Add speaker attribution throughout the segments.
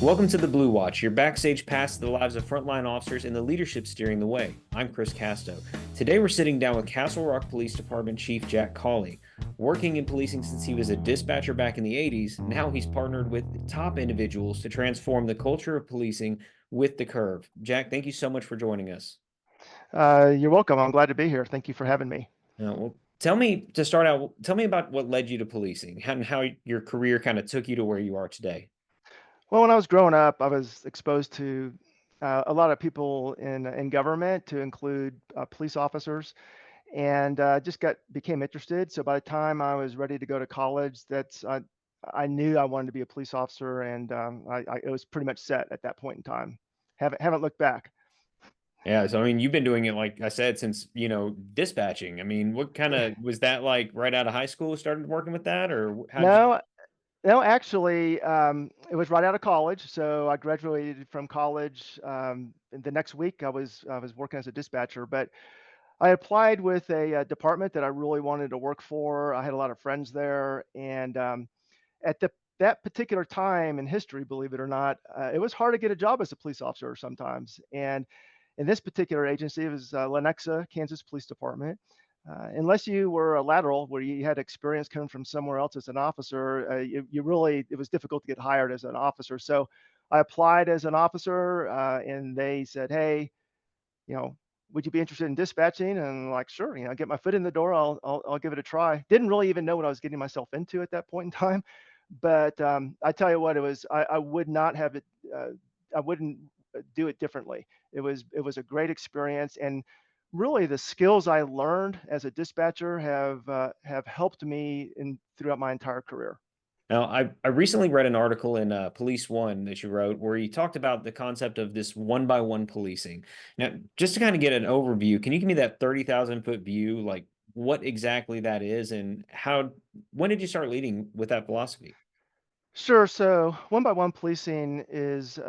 Speaker 1: Welcome to the Blue Watch, your backstage pass to the lives of frontline officers and the leadership steering the way. I'm Chris Casto. Today we're sitting down with Castle Rock Police Department Chief Jack Cauley. Working in policing since he was a dispatcher back in the 80s, now he's partnered with top individuals to transform the culture of policing with the curve. Jack, thank you so much for joining us.
Speaker 2: You're welcome. I'm glad to be here. Thank you for having me.
Speaker 1: Tell me to start out, tell me about what led you to policing and how your career kind of took you to where you are today.
Speaker 2: Well, when I was growing up, I was exposed to a lot of people in government, to include police officers, and just got became interested. So by the time I was ready to go to college, I knew I wanted to be a police officer, and it was pretty much set at that point in time. Haven't looked back.
Speaker 1: Yeah, so I mean, you've been doing it, like I said, since, dispatching. I mean, what kind of was that like right out of high school, started working with that, or how did you?
Speaker 2: No, no, actually, it was right out of college. So I graduated from college. And the next week, I was working as a dispatcher, but I applied with a department that I really wanted to work for. I had a lot of friends there, and at that particular time in history, believe it or not, it was hard to get a job as a police officer sometimes. And in this particular agency, it was Lenexa, Kansas Police Department. Unless you were a lateral where you had experience coming from somewhere else as an officer, it was difficult to get hired as an officer. So I applied as an officer, and they said, "Hey, you know, would you be interested in dispatching?" And I'm like, sure, get my foot in the door. I'll give it a try. Didn't really even know what I was getting myself into at that point in time, but I tell you what, I would not have it. I wouldn't do it differently. It was a great experience, and really the skills I learned as a dispatcher have helped me in throughout my entire career.
Speaker 1: Now, I recently read an article in Police One that you wrote where you talked about the concept of this one by one policing. Now, just to kind of get an overview, can you give me that 30,000 foot view, like what exactly that is, and when did you start leading with that philosophy?
Speaker 2: Sure. So one by one policing is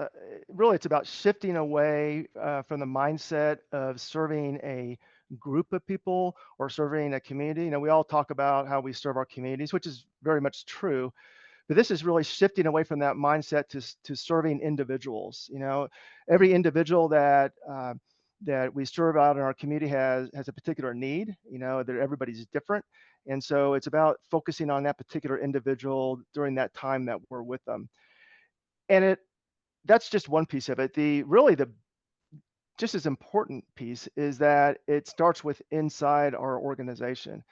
Speaker 2: really it's about shifting away from the mindset of serving a group of people or serving a community. We all talk about how we serve our communities, which is very much true. But this is really shifting away from that mindset to serving individuals. Every individual that we serve out in our community has a particular need. That everybody's different, and so it's about focusing on that particular individual during that time that we're with them. And that's just one piece of it. The just as important piece is that it starts with inside our organization.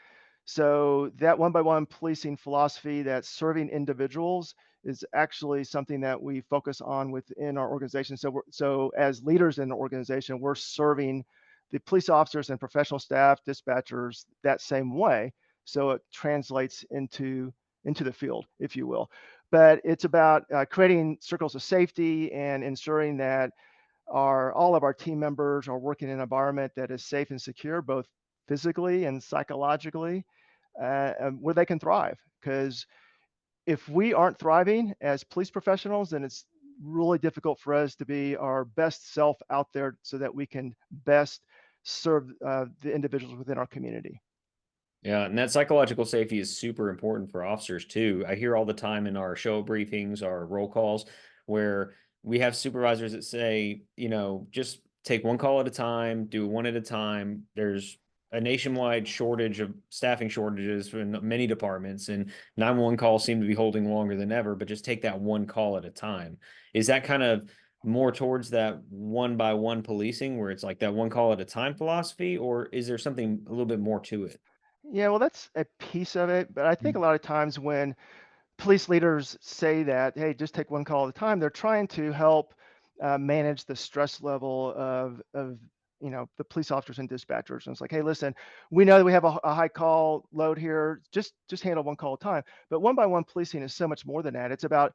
Speaker 2: So that one by one policing philosophy, that serving individuals, is actually something that we focus on within our organization. So as leaders in the organization, we're serving the police officers and professional staff, dispatchers that same way. So it translates into the field, if you will. But it's about creating circles of safety and ensuring that all of our team members are working in an environment that is safe and secure, both physically and psychologically, where they can thrive. Because if we aren't thriving as police professionals, then it's really difficult for us to be our best self out there so that we can best serve the individuals within our community.
Speaker 1: Yeah, and that psychological safety is super important for officers too. I hear all the time in our show briefings, our roll calls, where we have supervisors that say, just take one call at a time, do one at a time. There's a nationwide shortage of staffing shortages in many departments, and 911 calls seem to be holding longer than ever, but just take that one call at a time. Is that kind of more towards that one by one policing where it's like that one call at a time philosophy, or is there something a little bit more to it?
Speaker 2: Yeah, well, that's a piece of it. But I think a lot of times when police leaders say that, hey, just take one call at a time, they're trying to help manage the stress level of the police officers and dispatchers. And it's like, hey, listen, we know that we have a high call load here. Just handle one call at a time. But one by one policing is so much more than that. It's about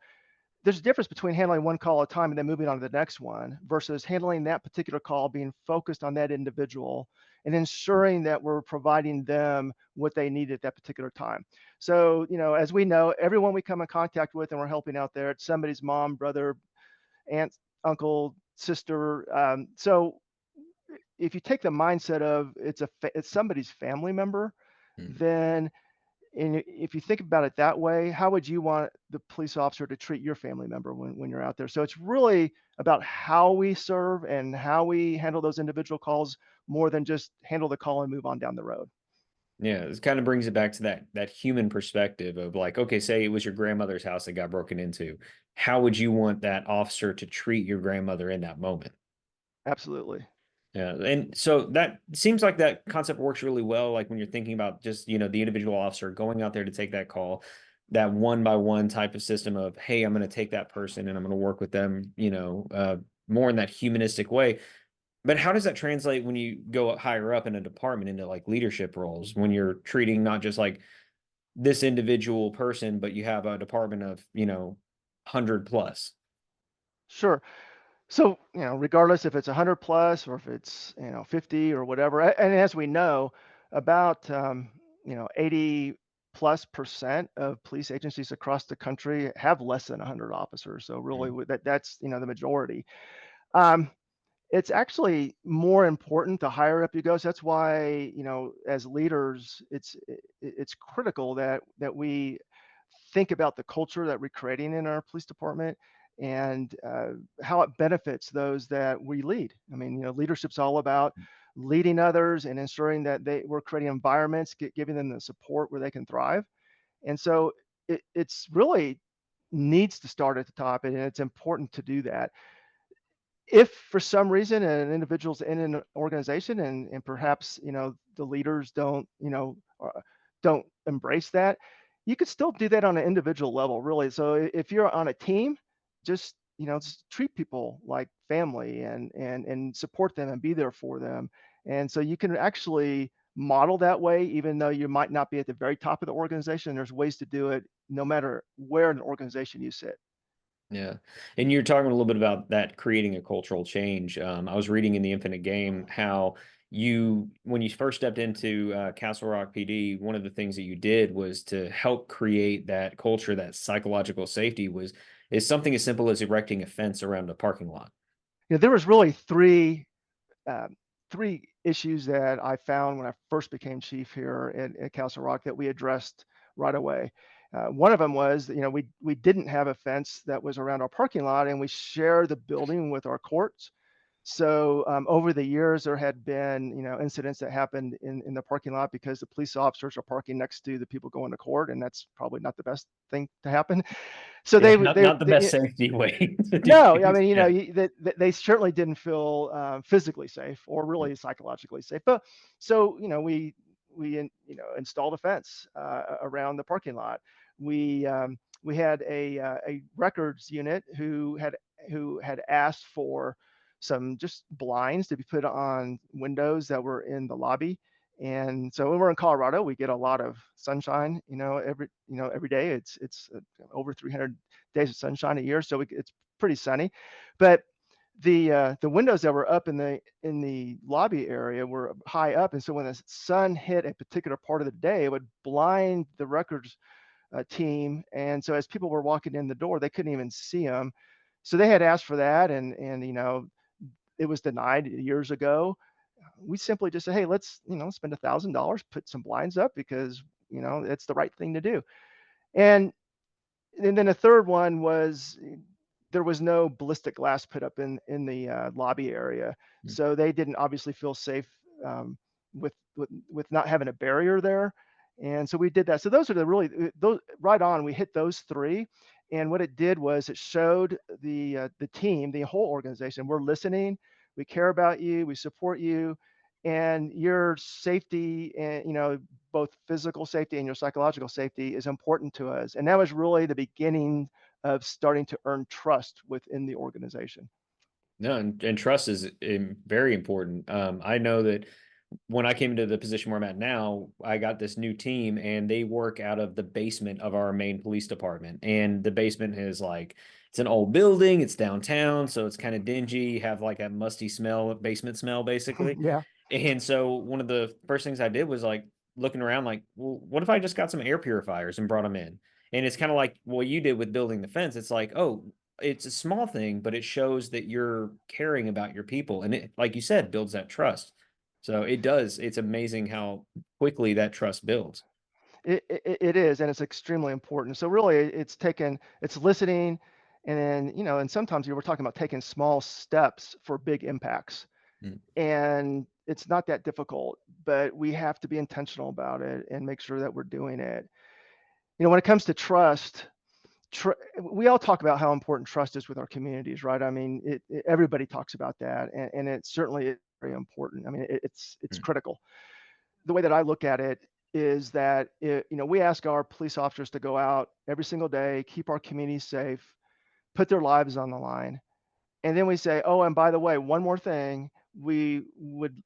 Speaker 2: there's a difference between handling one call at a time and then moving on to the next one versus handling that particular call, being focused on that individual and ensuring that we're providing them what they need at that particular time. So, as we know, everyone we come in contact with and we're helping out there, it's somebody's mom, brother, aunt, uncle, sister. So if you take the mindset of it's somebody's family member,
Speaker 1: Mm.
Speaker 2: then And if you think about it that way, how would you want the police officer to treat your family member when you're out there? So it's really about how we serve and how we handle those individual calls more than just handle the call and move on down the road.
Speaker 1: Yeah, this kind of brings it back to that human perspective of like, okay, say it was your grandmother's house that got broken into. How would you want that officer to treat your grandmother in that moment?
Speaker 2: Absolutely.
Speaker 1: Yeah, and so that seems like that concept works really well. Like when you're thinking about just, the individual officer going out there to take that call, that one by one type of system of, hey, I'm going to take that person and I'm going to work with them, more in that humanistic way. But how does that translate when you go higher up in a department into like leadership roles when you're treating not just like this individual person, but you have a department of, 100 plus?
Speaker 2: Sure. So, regardless if it's 100 plus or if it's, 50 or whatever, and as we know, about, 80 plus percent of police agencies across the country have less than 100 officers. So really that's, the majority. Um, it's actually more important the higher up you go. So that's why, as leaders, it's critical that we think about the culture that we're creating in our police department and how it benefits those that we lead. I mean, leadership's all about leading others and ensuring that we're creating environments, giving them the support where they can thrive. And so it's really needs to start at the top, and it's important to do that. If for some reason an individual's in an organization and perhaps the leaders don't embrace that, you could still do that on an individual level, really. So if you're on a team, just treat people like family and support them and be there for them. And so you can actually model that way, even though you might not be at the very top of the organization. There's ways to do it no matter where in the organization you sit.
Speaker 1: Yeah. And you're talking a little bit about that creating a cultural change. I was reading in the Infinite Game how when you first stepped into Castle Rock PD, one of the things that you did was to help create that culture, that psychological safety is something as simple as erecting a fence around a parking lot.
Speaker 2: There was really um, three issues that I found when I first became chief here at Castle Rock that we addressed right away. One of them was that, we didn't have a fence that was around our parking lot, and we share the building with our courts. So over the years, there had been incidents that happened in the parking lot because the police officers are parking next to the people going to court, and that's probably not the best thing to happen. So
Speaker 1: Yeah, not the best
Speaker 2: they
Speaker 1: safety way to do
Speaker 2: no, I
Speaker 1: things.
Speaker 2: mean,
Speaker 1: Yeah.
Speaker 2: they certainly didn't feel physically safe or really psychologically safe. But so installed a fence around the parking lot. We had a records unit who had asked for some just blinds to be put on windows that were in the lobby. And so when we're in Colorado, we get a lot of sunshine. Every day. It's over 300 days of sunshine a year, so it's pretty sunny. But the windows that were up in the lobby area were high up, and so when the sun hit a particular part of the day, it would blind the records team. And so as people were walking in the door, they couldn't even see them. So they had asked for that, and it was denied years ago. We simply just said, hey, let's spend $1,000, put some blinds up because it's the right thing to do. And and then the third one was there was no ballistic glass put up in the lobby area,
Speaker 1: Mm.
Speaker 2: so they didn't obviously feel safe with not having a barrier there, and so we did that. So those are those right on. We hit those three, and what it did was it showed the team, the whole organization, we're listening, we care about you, we support you, and your safety and both physical safety and your psychological safety is important to us. And that was really the beginning of starting to earn trust within the organization.
Speaker 1: No, and trust is very important. I know that when I came into the position where I'm at now, I got this new team and they work out of the basement of our main police department. And the basement is like, it's an old building, it's downtown, so it's kind of dingy. You have like a musty smell, basement smell, basically.
Speaker 2: Yeah.
Speaker 1: And so one of the first things I did was like looking around, like, well, what if I just got some air purifiers and brought them in? And it's kind of like what you did with building the fence. It's like, oh, it's a small thing, but it shows that you're caring about your people. And it, like you said, builds that trust. So it does. It's amazing how quickly that trust builds.
Speaker 2: It is, and it's extremely important. So really, it's listening, and then and sometimes you were talking about taking small steps for big impacts,
Speaker 1: Mm,
Speaker 2: and it's not that difficult, but we have to be intentional about it and make sure that we're doing it. When it comes to trust, we all talk about how important trust is with our communities, right? I mean, everybody talks about that, and it certainly is very important. I mean, it's
Speaker 1: mm,
Speaker 2: critical. The way that I look at it is that we ask our police officers to go out every single day, keep our communities safe, put their lives on the line, and then we say, oh, and by the way, one more thing, we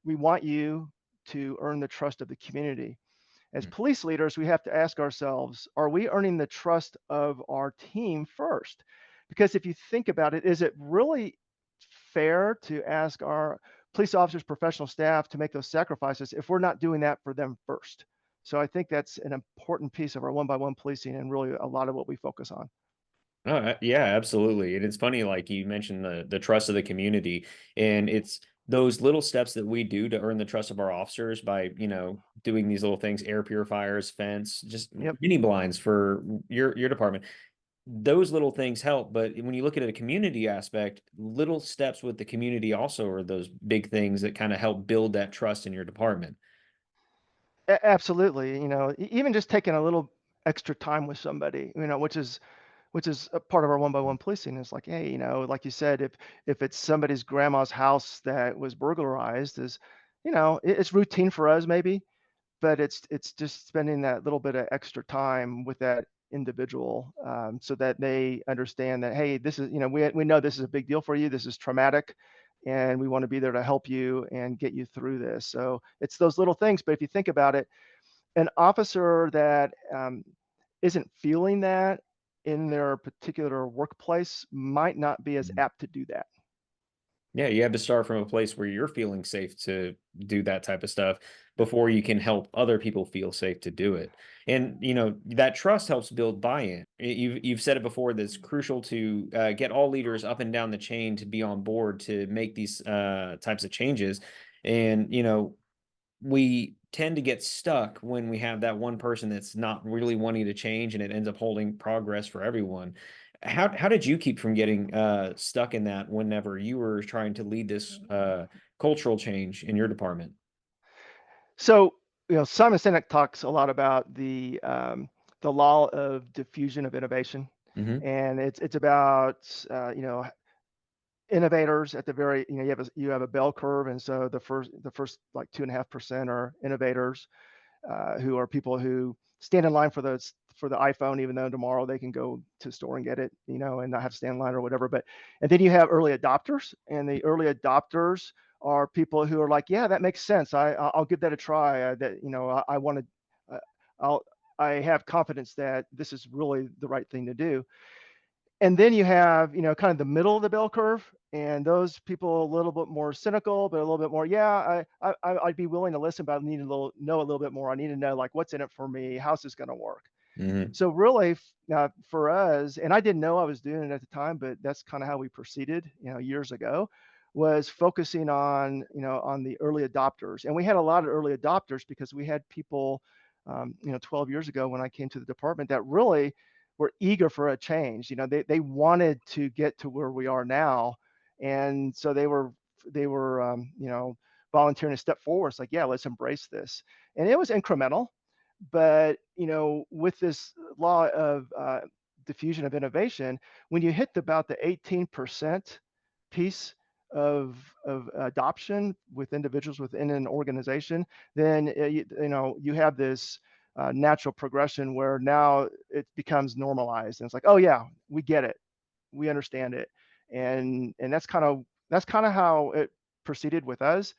Speaker 2: want you to earn the trust of the community. As
Speaker 1: mm,
Speaker 2: police leaders, we have to ask ourselves, are we earning the trust of our team first? Because if you think about it, is it really fair to ask our police officers, professional staff to make those sacrifices if we're not doing that for them first? So I think that's an important piece of our one by one policing and really a lot of what we focus on.
Speaker 1: Oh, yeah, absolutely. And it's funny, like you mentioned the trust of the community, and it's those little steps that we do to earn the trust of our officers by, doing these little things, air purifiers, fence, just
Speaker 2: Yep.
Speaker 1: mini blinds for your department. Those little things help, but when you look at a community aspect, little steps with the community also are those big things that kind of help build that trust in your department.
Speaker 2: Absolutely. Even just taking a little extra time with somebody, which is a part of our one by one policing. Is like, hey, like you said, if it's somebody's grandma's house that was burglarized, it's routine for us maybe, but it's just spending that little bit of extra time with that individual, so that they understand that, hey, this is, we know this is a big deal for you, this is traumatic, and we want to be there to help you and get you through this. So it's those little things, but if you think about it, an officer that isn't feeling that in their particular workplace might not be as apt to do that.
Speaker 1: Yeah, you have to start from a place where you're feeling safe to do that type of stuff before you can help other people feel safe to do it. And that trust helps build buy-in. You've said it before that it's crucial to get all leaders up and down the chain to be on board to make these types of changes. And we tend to get stuck when we have that one person that's not really wanting to change, and it ends up holding progress for everyone. How did you keep from getting stuck in that whenever you were trying to lead this cultural change in your department?
Speaker 2: So, Simon Sinek talks a lot about the law of diffusion of innovation,
Speaker 1: Hmm.
Speaker 2: and it's about innovators at the very, you have a bell curve, and so the first like 2.5% are innovators, who are people who stand in line for the iPhone, even though tomorrow they can go to the store and get it, and not have to stand in line or whatever. And then you have early adopters, and the early adopters are people who are like, yeah, that makes sense. I'll give that a try. That I want to. I'll I have confidence that this is really the right thing to do. And then you have, kind of the middle of the bell curve, and those people a little bit more cynical, but a little bit more, yeah, I'd be willing to listen, but I need to know a little bit more. I need to know, like, what's in it for me? How's this going to work?
Speaker 1: Hmm.
Speaker 2: So really, for us, and I didn't know I was doing it at the time, but that's kind of how we proceeded, years ago, was focusing on the early adopters. And we had a lot of early adopters because we had people, 12 years ago when I came to the department, that really were eager for a change. They wanted to get to where we are now, and so they were volunteering to step forward. It's like, yeah, let's embrace this, and it was incremental, but with this law of diffusion of innovation, when you hit about the 18% piece of adoption with individuals within an organization, then you have this natural progression where now it becomes normalized, and it's like, oh yeah, we get it, we understand it, and that's kind of how it proceeded with us.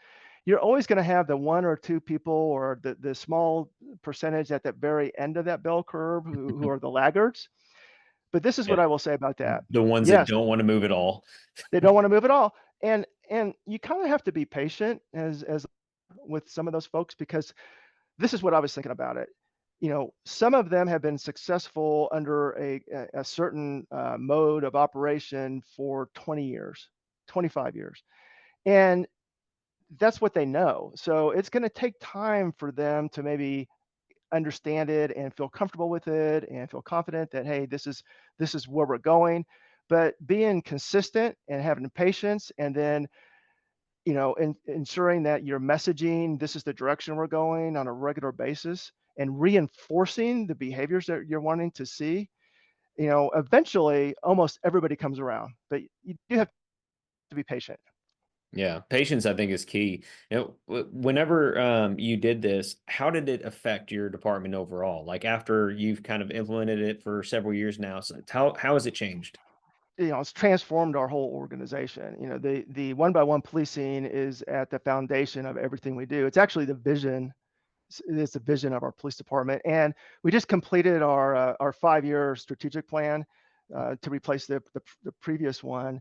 Speaker 2: You're always going to have the one or two people, or the small percentage at the very end of that bell curve, who are the laggards. But this is
Speaker 1: Yeah,
Speaker 2: what I will say about that.
Speaker 1: the ones that
Speaker 2: Yes,
Speaker 1: don't want to move at all.
Speaker 2: they don't want to move at all. And you kind of have to be patient as with some of those folks, because this is what I was thinking about it. Some of them have been successful under a certain mode of operation for 20 years, 25 years. And that's what they know. So it's going to take time for them to maybe understand it and feel comfortable with it and feel confident that, hey, this is where we're going. But being consistent and having patience, and then ensuring that you're messaging, this is the direction we're going on a regular basis, and reinforcing the behaviors that you're wanting to see. Eventually almost everybody comes around, but you do have to be patient.
Speaker 1: Yeah, patience I think is key. Whenever you did this, how did it affect your department overall? Like after you've kind of implemented it for several years now, so how has it changed?
Speaker 2: It's transformed our whole organization. The one by one policing is at the foundation of everything we do. It's actually the vision. It's the vision of our police department, and we just completed our 5-year strategic plan to replace the previous one.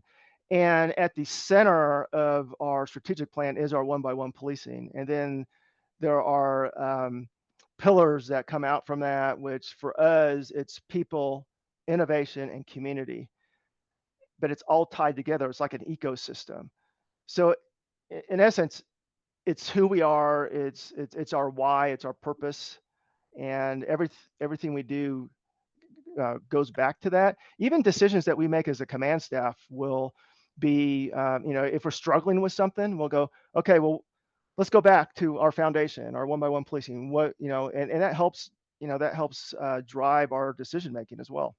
Speaker 2: And at the center of our strategic plan is our one by one policing, and then there are pillars that come out from that, which for us it's people, innovation, and community. But it's all tied together. It's like an ecosystem. So in essence, it's who we are. It's our why. It's our purpose, and everything we do goes back to that. Even decisions that we make as a command staff will be, if we're struggling with something, we'll go, okay, well, let's go back to our foundation, our one by one policing. And that helps drive our decision making as well.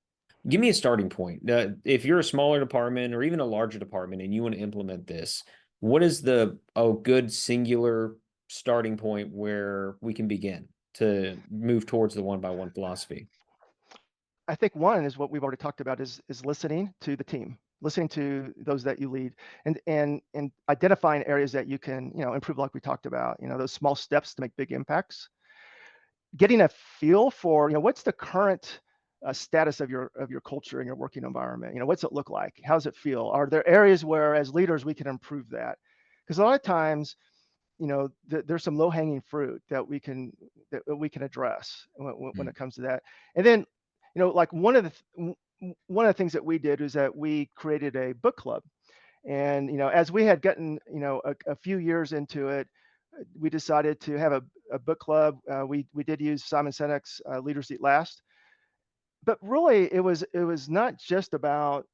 Speaker 1: Give me a starting point. If you're a smaller department or even a larger department and you want to implement this, what is the a good singular starting point where we can begin to move towards the one by one philosophy?
Speaker 2: I think one is what we've already talked about is listening to the team, listening to those that you lead, and identifying areas that you can improve, like we talked about. Those small steps to make big impacts. Getting a feel for what's the current status of your culture and your working environment. What's it look like? How does it feel? Are there areas where, as leaders, we can improve that? Because a lot of times, there's some low hanging fruit that we can address when
Speaker 1: Mm.
Speaker 2: it comes to that. And then, like one of the things that we did is that we created a book club. And as we had gotten a few years into it, we decided to have a book club. We did use Simon Sinek's Leaders Eat Last, but really it was not just about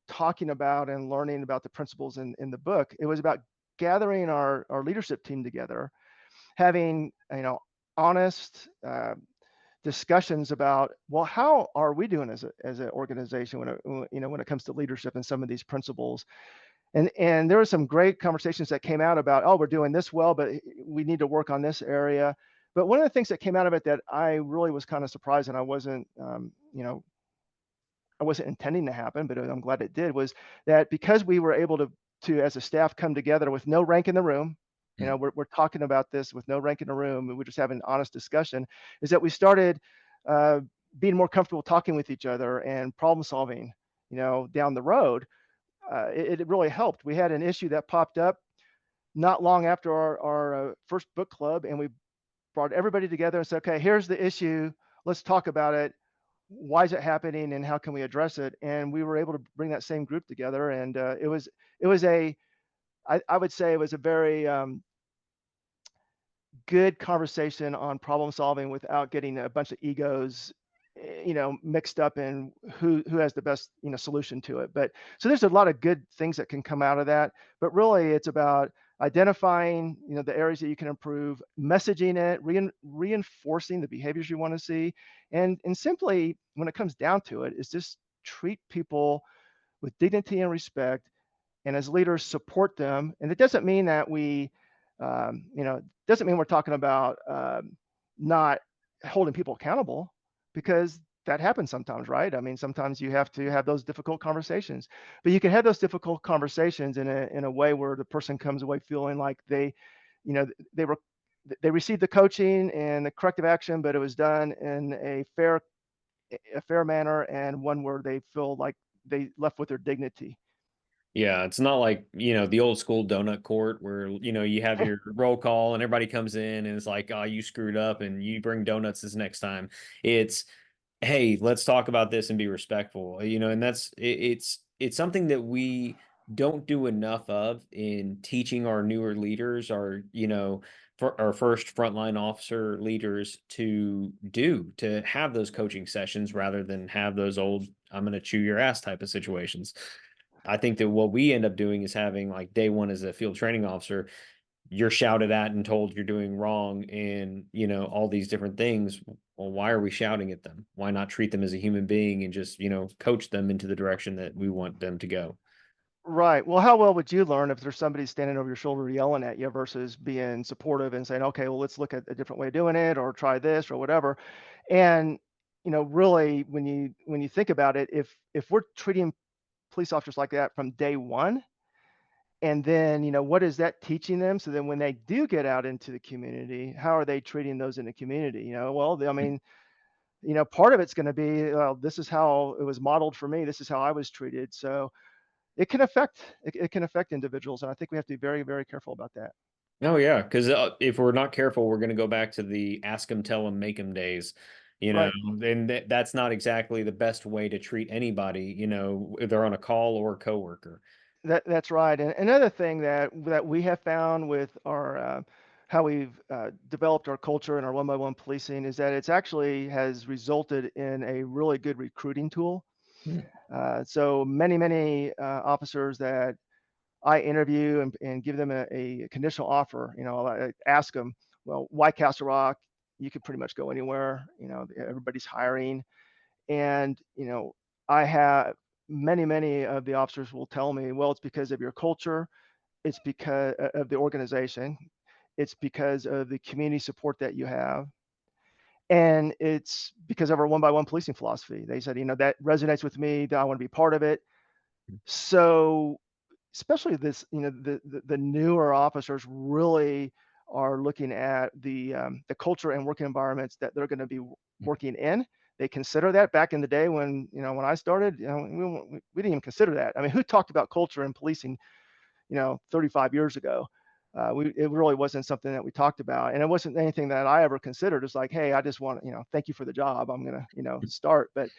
Speaker 2: talking about and learning about the principles in the book. It was about gathering our leadership team together, having honest discussions about, well, how are we doing as an organization when it comes to leadership and some of these principles. And there were some great conversations that came out about, oh, we're doing this well, but we need to work on this area. But one of the things that came out of it that I really was kind of surprised, and I wasn't intending to happen, but I'm glad it did, was that because we were able to as a staff come together with no rank in the room.
Speaker 1: Mm.
Speaker 2: We're talking about this with no rank in the room, and we're just having honest discussion. Is that we started uh, being more comfortable talking with each other and problem solving, down the road. It really helped. We had an issue that popped up not long after our first book club, and we brought everybody together and said, okay, here's the issue. Let's talk about it. Why is it happening, and how can we address it? And we were able to bring that same group together, and it was I would say it was a very good conversation on problem solving without getting a bunch of egos mixed up in who has the best solution to it. But so there's a lot of good things that can come out of that, but really it's about identifying the areas that you can improve, messaging it, reinforcing the behaviors you want to see, and simply, when it comes down to it, is just treat people with dignity and respect, and as leaders support them. And it doesn't mean that doesn't mean we're talking about not holding people accountable, because that happens sometimes, right? I mean, sometimes you have to have those difficult conversations, but you can have those difficult conversations in a way where the person comes away feeling like you know, they were they received the coaching and the corrective action, but it was done in a fair manner, and one where they feel like they left with their dignity.
Speaker 1: Yeah, it's not like, the old school donut court where, you have your roll call and everybody comes in and it's like, oh, you screwed up and you bring donuts this next time. It's, hey, let's talk about this and be respectful, and it's something that we don't do enough of in teaching our newer leaders, our, for our first frontline officer leaders to do, to have those coaching sessions rather than have those old "I'm going to chew your ass" type of situations. I think that what we end up doing is having like day one as a field training officer, you're shouted at and told you're doing wrong and, all these different things. Well, why are we shouting at them? Why not treat them as a human being and just, coach them into the direction that we want them to go?
Speaker 2: Right. Well, how well would you learn if there's somebody standing over your shoulder yelling at you versus being supportive and saying, okay, well, let's look at a different way of doing it or try this or whatever. And, really when you think about it, if we're treating police officers like that from day one, and then, what is that teaching them? So then when they do get out into the community, how are they treating those in the community? Well, I mean, part of it's going to be, this is how it was modeled for me. This is how I was treated. So it can affect individuals, and I think we have to be very, very careful about that.
Speaker 1: Oh yeah, because if we're not careful, we're going to go back to the ask them, tell them, make them days.
Speaker 2: Right.
Speaker 1: And that's not exactly the best way to treat anybody. If they're on a call or a coworker.
Speaker 2: That's right. And another thing that we have found with our how we've developed our culture and our one-by-one policing is that it's actually has resulted in a really good recruiting tool.
Speaker 1: Mm.
Speaker 2: So many officers that I interview and give them a conditional offer. I ask them, well, why Castle Rock? You could pretty much go anywhere. Everybody's hiring. And, I have many of the officers will tell me, well, it's because of your culture. It's because of the organization. It's because of the community support that you have. And it's because of our one-by-one policing philosophy. They said, that resonates with me, that I want to be part of it. So especially this, the newer officers really are looking at the culture and working environments that they're going to be working in. They consider that. Back in the day when when I started, we didn't even consider that. I mean, who talked about culture and policing 35 years ago? It really wasn't something that we talked about, and it wasn't anything that I ever considered. It's like, hey, I just want thank you for the job. I'm gonna start, but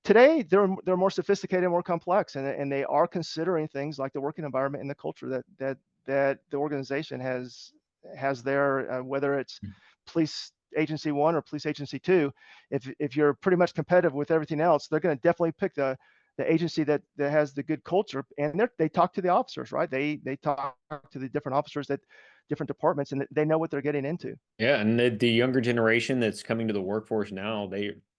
Speaker 2: today they're more sophisticated and more complex, and they are considering things like the working environment and the culture that the organization has there, whether it's police agency one or police agency two. If you're pretty much competitive with everything else, they're going to definitely pick the agency that has the good culture, and they talk to the officers, right? They talk to the different officers at different departments, and they know what they're getting into.
Speaker 1: Yeah, and the younger generation that's coming to the workforce now,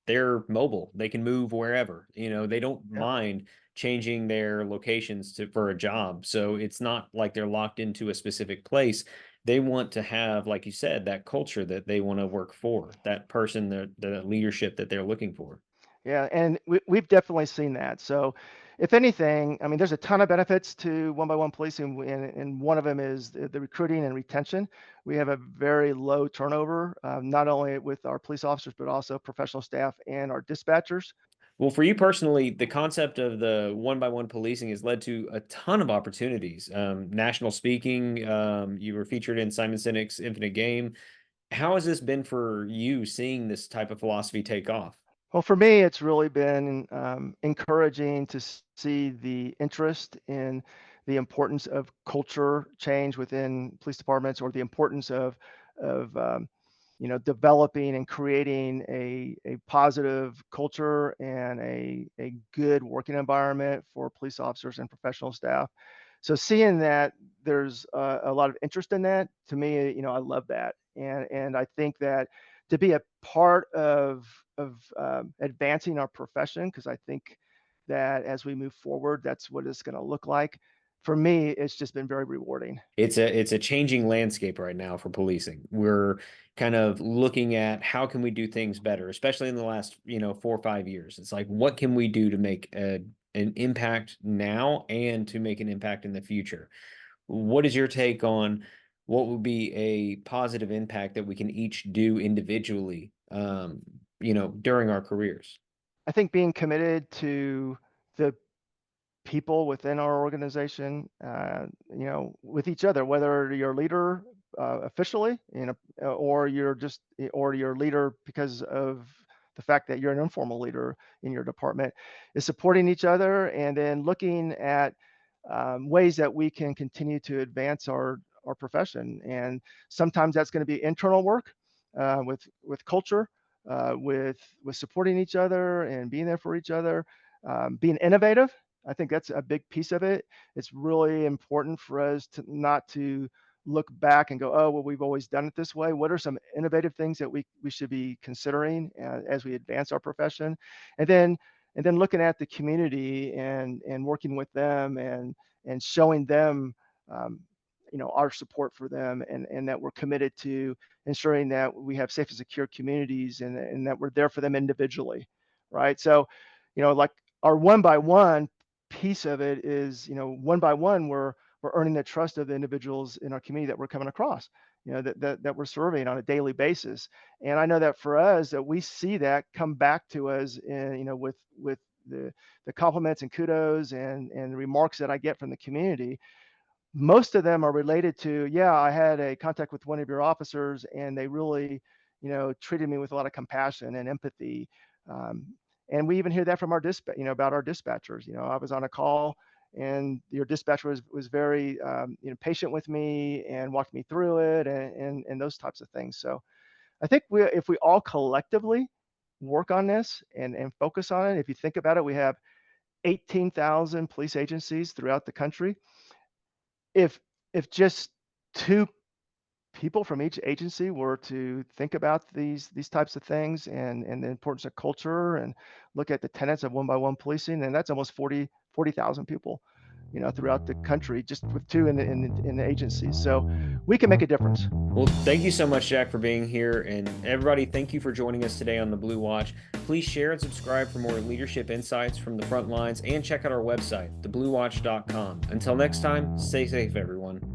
Speaker 1: they're mobile. They can move wherever. They don't
Speaker 2: Yeah.
Speaker 1: mind changing their locations to for a job. So it's not like they're locked into a specific place. They want to have, like you said, that culture that they want to work for, that person, the leadership that they're looking for.
Speaker 2: Yeah, and we've definitely seen that. So, if anything, I mean, there's a ton of benefits to one-by-one policing, and one of them is the recruiting and retention. We have a very low turnover, not only with our police officers, but also professional staff and our dispatchers.
Speaker 1: Well, for you personally, the concept of the one by one policing has led to a ton of opportunities. National speaking, you were featured in Simon Sinek's Infinite Game. How has this been for you seeing this type of philosophy take off?
Speaker 2: Well, for me, it's really been encouraging to see the interest in the importance of culture change within police departments, or the importance of developing and creating a positive culture and a good working environment for police officers and professional staff. So seeing that there's a lot of interest in that, to me, I love that, and I think that to be a part of advancing our profession, because I think that as we move forward, that's what it's going to look like. For me, it's just been very rewarding.
Speaker 1: It's a changing landscape right now for policing. We're kind of looking at how can we do things better, especially in the last, 4 or 5 years. It's like, what can we do to make an impact now and to make an impact in the future? What is your take on what would be a positive impact that we can each do individually, during our careers?
Speaker 2: I think being committed to the people within our organization, with each other, whether you're a leader officially, or you're a leader because of the fact that you're an informal leader in your department, is supporting each other and then looking at ways that we can continue to advance our profession. And sometimes that's going to be internal work, with culture, with supporting each other and being there for each other, being innovative. I think that's a big piece of it. It's really important for us to not to look back and go, oh, well, we've always done it this way. What are some innovative things that we should be considering as we advance our profession? And then looking at the community and working with them and showing them, um, our support for them, and that we're committed to ensuring that we have safe and secure communities, and that we're there for them individually, right? So, like our one by one piece of it is, one by one, we're earning the trust of the individuals in our community that we're coming across, that we're serving on a daily basis. And I know that for us, that we see that come back to us in, with the compliments and kudos and remarks that I get from the community. Most of them are related to, yeah, I had a contact with one of your officers and they really, treated me with a lot of compassion and empathy. Um, and we even hear that from our about our dispatchers. I was on a call and your dispatcher was very, patient with me and walked me through it, and those types of things. So I think if we all collectively work on this and focus on it, if you think about it, we have 18,000 police agencies throughout the country. If just two people from each agency were to think about these types of things and the importance of culture and look at the tenets of one by one policing, and that's almost 40,000 people, throughout the country, just with two in the agencies. So we can make a difference.
Speaker 1: Well, thank you so much, Jack, for being here. And everybody, thank you for joining us today on the Blue Watch. Please share and subscribe for more leadership insights from the front lines, and check out our website, thebluewatch.com. Until next time, stay safe, everyone.